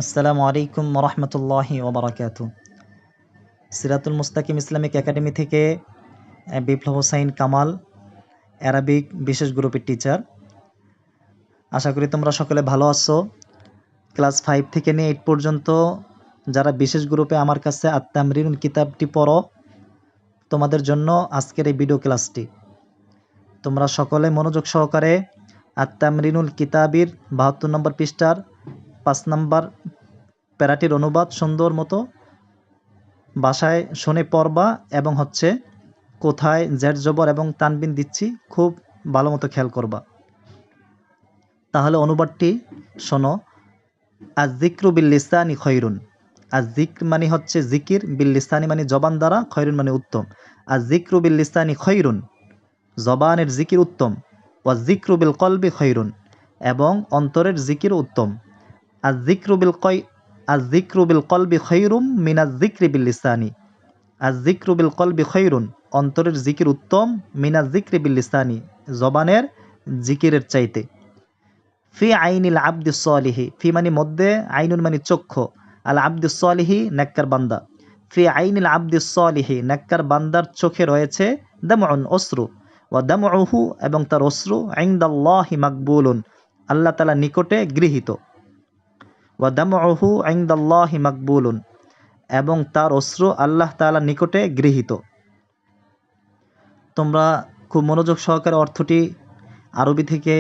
আসসালামু আলাইকুম রহমতুল্লাহি ওবরাকাতু। সিরাতুল মুস্তাকিম ইসলামিক একাডেমি থেকে বিপ্লব হোসাইন কামাল, অ্যারাবিক বিশেষ গ্রুপের টিচার। আশা করি তোমরা সকলে ভালো আছো। ক্লাস 5 থেকে নিয়ে 8 পর্যন্ত যারা বিশেষ গ্রুপে আমার কাছে আত-তামরিনুল কিতাবটি পড়ো, তোমাদের জন্য আজকের এই ভিডিও ক্লাসটি। তোমরা সকলে মনোযোগ সহকারে আত-তামরিনুল কিতাবির 72 নম্বর পৃষ্ঠার 5 নম্বর প্যারাটির অনুবাদ সুন্দর মতো বাসায় শুনে পড়বা এবং কোথায় জের জবর এবং তানবিন দিচ্ছি খুব ভালো মতো খেয়াল করবা। তাহলে অনুবাদটি শোনো। আয-যিকরু বিল-লিসানি খৈরুন। আয-যিকর মানে জিকির, বিল-লিসানি মানে জবান দ্বারা, খৈরুন মানে উত্তম। আয-যিকরু বিল-লিসানি খৈরুন, জবানের জিকির উত্তম। ওয়ায-যিকরু বিল-কলবি খৈরুন, এবং অন্তরের জিকির উত্তম। আয-যিকরু বিল-কলবি খৈরুম মিনায-যিকরি বিল-লিসানি। আয-যিকরু বিল-কলবি খৈরুন, অন্তরের জিকির উত্তম। মিনায-যিকরি বিল-লিসানি, জবানের জিকিরের চাইতে। ফি আইনিল আবদিস সালিহি, ফি মানে মধ্যে, আইনুন মানে চক্ষু, আল আবদিস সালিহি নেককার বান্দা। ফি আইনিল আবদিস সালিহি, নেককার বান্দার চোখে রয়েছে দামউন অশ্রু। ওয়া দামউহু, এবং তার অশ্রু, ইনদাল্লাহি মাকবুলুন, আল্লাহ তাআলা নিকটে গৃহীত। ওয়া দামউহু ইনদাল্লাহি মাকবুলুন, এবং তার অশ্রু আল্লাহ তাআলা নিকটে গৃহীত। তোমরা খুব মনোযোগ সহকারে অর্থটি আরবি থেকে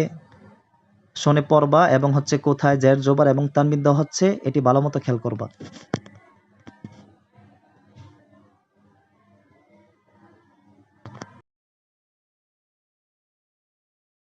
শুনে পড়বা এবং কোথায় জের জবর এবং তানবিন দেওয়া হচ্ছে এটি ভালো মতো খেয়াল করবা।